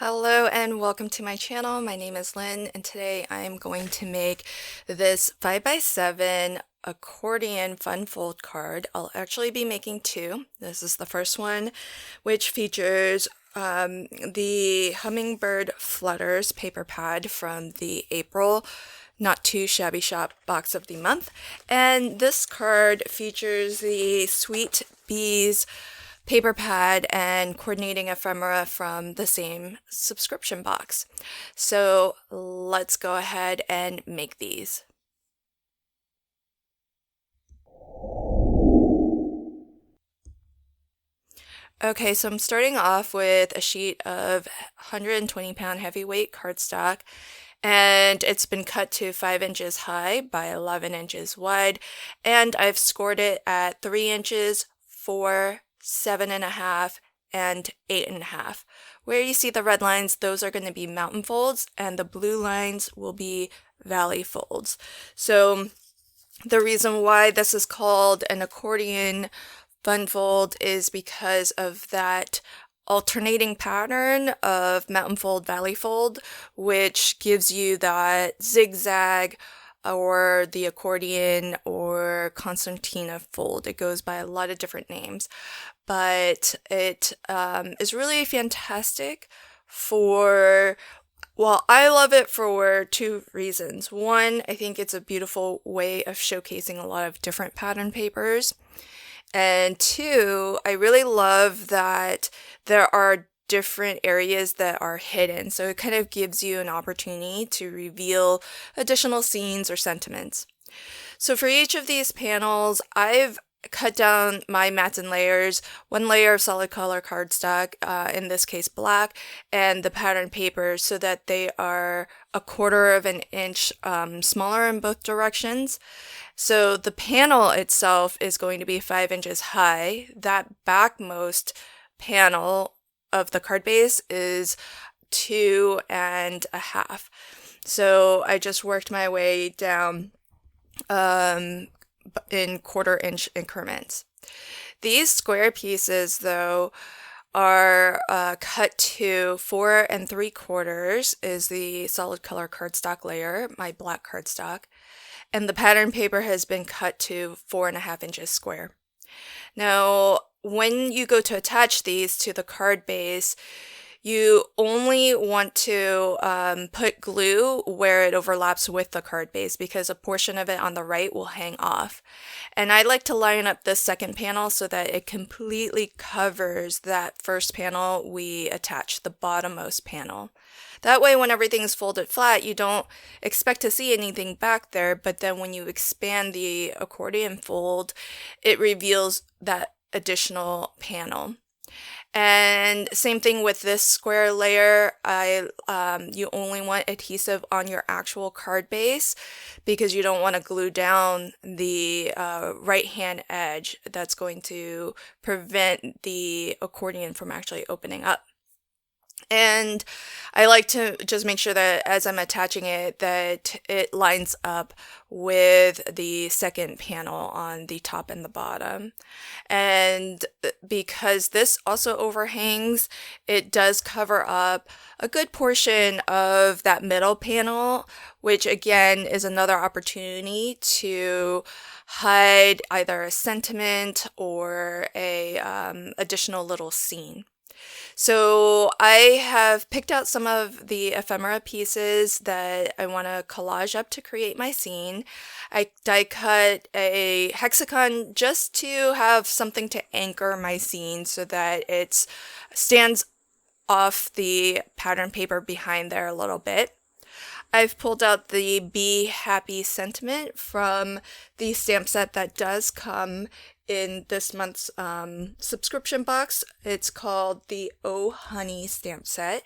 Hello and welcome to my channel. My name is Lynn and today I am going to make this 5x7 accordion fun fold card. I'll actually be making two. This is the first one, which features the Hummingbird Flutters paper pad from the April Not Too Shabby Shop box of the month. And this card features the Sweet Bees paper pad and coordinating ephemera from the same subscription box. So let's go ahead and make these. Okay, so I'm starting off with a sheet of 120-pound heavyweight cardstock, and it's been cut to 5 inches high by 11 inches wide, and I've scored it at 3 inches, 4, 7.5, and 8.5. Where you see the red lines, those are going to be mountain folds, and the blue lines will be valley folds. So the reason why this is called an accordion fun fold is because of that alternating pattern of mountain fold, valley fold, which gives you that zigzag or the accordion or concertina fold. It goes by a lot of different names, but it is really fantastic for, well, I love it for two reasons. One, I think it's a beautiful way of showcasing a lot of different pattern papers. And two, I really love that there are different areas that are hidden. So it kind of gives you an opportunity to reveal additional scenes or sentiments. So for each of these panels, I've cut down my mats and layers, one layer of solid color cardstock, in this case black, and the pattern paper so that they are 1/4 of an inch smaller in both directions. So the panel itself is going to be 5 inches high. That backmost panel of the card base is 2.5. So I just worked my way down in 1/4 inch increments. These square pieces, though, are cut to 4 3/4 is the solid color cardstock layer, my black cardstock, and the pattern paper has been cut to 4.5 inches square. Now, when you go to attach these to the card base, you only want to put glue where it overlaps with the card base because a portion of it on the right will hang off. And I like to line up this second panel so that it completely covers that first panel we attach, the bottommost panel. That way, when everything's folded flat, you don't expect to see anything back there, but then when you expand the accordion fold, it reveals that additional panel. And same thing with this square layer. You only want adhesive on your actual card base because you don't want to glue down the right hand edge. That's going to prevent the accordion from actually opening up. And I like to just make sure that as I'm attaching it, that it lines up with the second panel on the top and the bottom. And because this also overhangs, it does cover up a good portion of that middle panel, which again is another opportunity to hide either a sentiment or a additional little scene. So I have picked out some of the ephemera pieces that I want to collage up to create my scene. I die cut a hexagon just to have something to anchor my scene so that it stands off the pattern paper behind there a little bit. I've pulled out the Be Happy sentiment from the stamp set that does come in this month's subscription box. It's called the Oh Honey stamp set.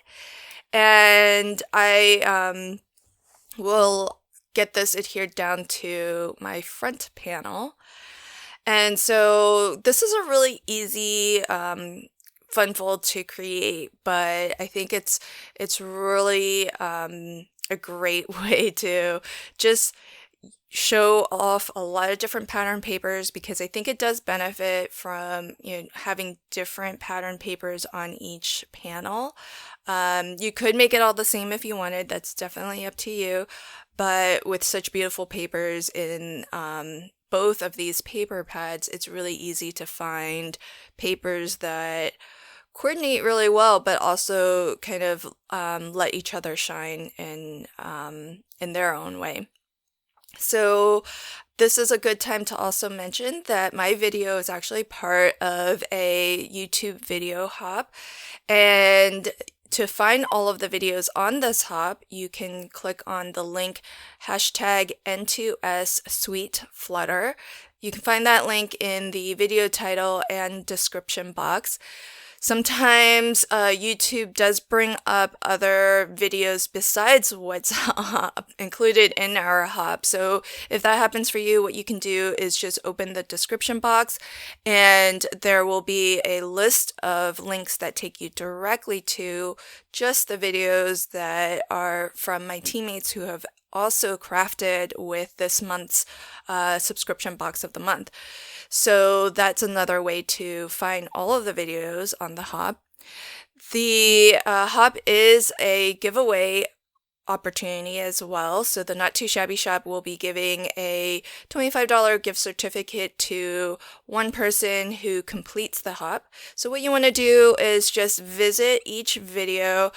And I will get this adhered down to my front panel. And so this is a really easy fun fold to create, but I think it's really a great way to just show off a lot of different pattern papers because I think it does benefit from having different pattern papers on each panel. You could make it all the same if you wanted. That's definitely up to you. But with such beautiful papers in both of these paper pads, it's really easy to find papers that coordinate really well, but also kind of let each other shine in their own way. So this is a good time to also mention that my video is actually part of a YouTube video hop, and to find all of the videos on this hop, you can click on the link hashtag N2S Sweet Flutter. You can find that link in the video title and description box. Sometimes YouTube does bring up other videos besides what's included in our hop. So if that happens for you, what you can do is just open the description box and there will be a list of links that take you directly to just the videos that are from my teammates who have also crafted with this month's subscription box of the month. So that's another way to find all of the videos on the hop. The hop is a giveaway opportunity as well. So the Not Too Shabby shop will be giving a $25 gift certificate to one person who completes the hop. So what you want to do is just visit each video,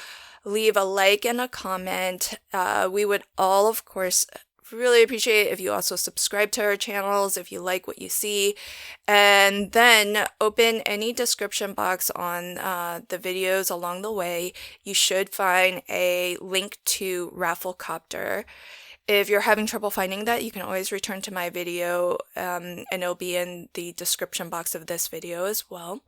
leave a like and a comment. We would all, of course, really appreciate it if you also subscribe to our channels if you like what you see, and then open any description box on the videos along the way. You should find a link to Rafflecopter. If you're having trouble finding that, you can always return to my video, and it'll be in the description box of this video as well.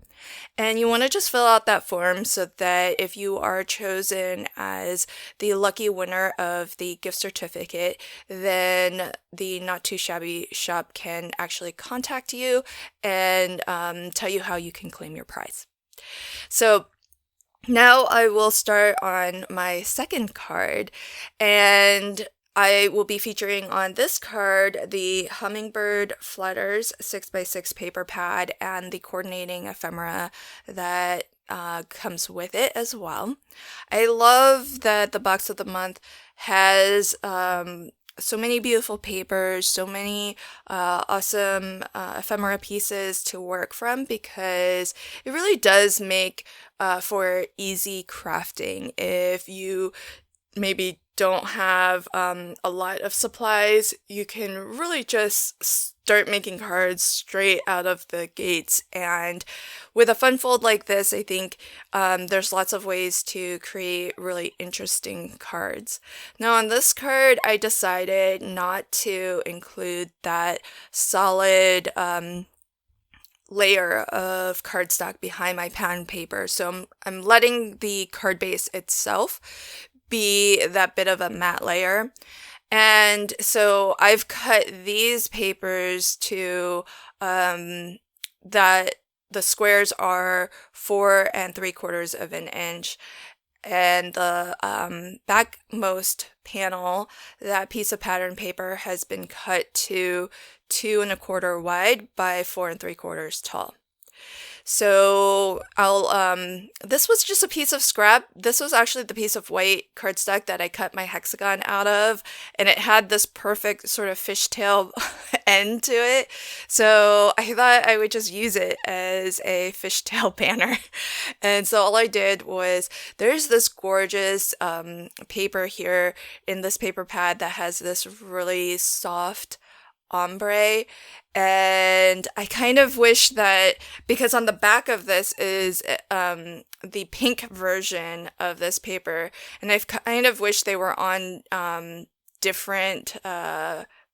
And you want to just fill out that form so that if you are chosen as the lucky winner of the gift certificate, then the Not Too Shabby shop can actually contact you and tell you how you can claim your prize. So now I will start on my second card, and I will be featuring on this card the Hummingbird Flutters 6x6 paper pad and the coordinating ephemera that comes with it as well. I love that the box of the month has so many beautiful papers, so many awesome ephemera pieces to work from, because it really does make for easy crafting. If you maybe don't have a lot of supplies, you can really just start making cards straight out of the gates. And with a fun fold like this, I think there's lots of ways to create really interesting cards. Now on this card, I decided not to include that solid layer of cardstock behind my pattern paper. So I'm letting the card base itself be that bit of a matte layer. And so I've cut these papers to that the squares are 4 3/4 of an inch, and the backmost panel, that piece of pattern paper has been cut to 2 1/4 wide by 4 3/4 tall. So this was just a piece of scrap. This was actually the piece of white cardstock that I cut my hexagon out of, and it had this perfect sort of fishtail end to it. So I thought I would just use it as a fishtail banner. And so all I did was, there's this gorgeous paper here in this paper pad that has this really soft ombre, and I kind of wish that, because on the back of this is the pink version of this paper, and I've kind of wished they were on different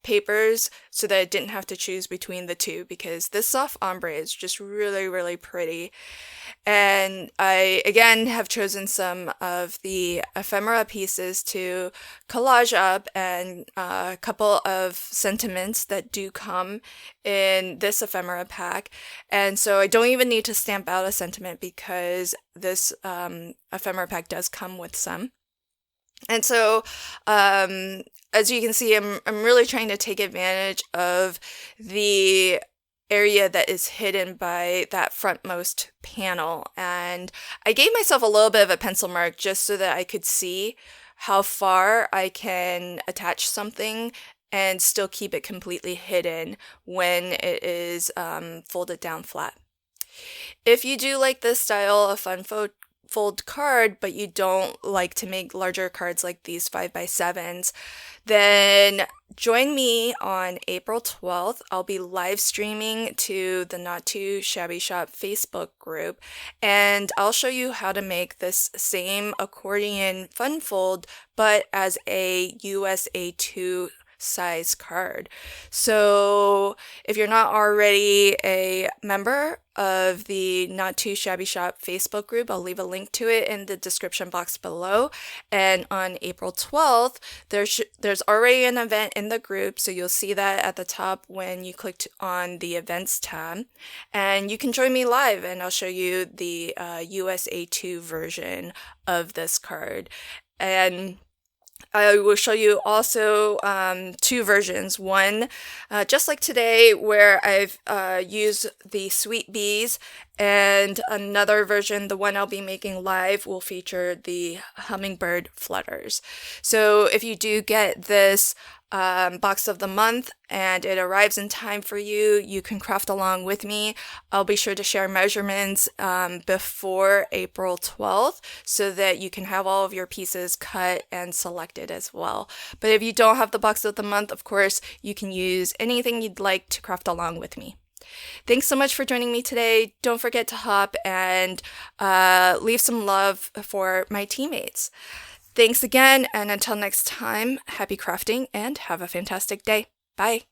papers so that I didn't have to choose between the two, because this soft ombre is just really, really pretty. And I, again, have chosen some of the ephemera pieces to collage up, and a couple of sentiments that do come in this ephemera pack. And so I don't even need to stamp out a sentiment, because this ephemera pack does come with some. And so, as you can see, I'm really trying to take advantage of the area that is hidden by that frontmost panel. And I gave myself a little bit of a pencil mark just so that I could see how far I can attach something and still keep it completely hidden when it is folded down flat. If you do like this style of fun fold card, but you don't like to make larger cards like these 5x7s, then join me on April 12th. I'll be live streaming to the Not Too Shabby Shop Facebook group, and I'll show you how to make this same accordion fun fold, but as a USA 2 size card. So if you're not already a member of the Not Too Shabby Shop Facebook group, I'll leave a link to it in the description box below. And on April 12th, there's already an event in the group, so you'll see that at the top when you clicked on the events tab. And you can join me live, and I'll show you the USA 2 version of this card. And I will show you also two versions. One, just like today, where I've used the sweet bees, and another version, the one I'll be making live, will feature the hummingbird flutters. So if you do get this box of the month and it arrives in time for you, you can craft along with me. I'll be sure to share measurements before April 12th so that you can have all of your pieces cut and selected as well. But if you don't have the box of the month, of course, you can use anything you'd like to craft along with me. Thanks so much for joining me today. Don't forget to hop and leave some love for my teammates. Thanks again, and until next time, happy crafting and have a fantastic day. Bye.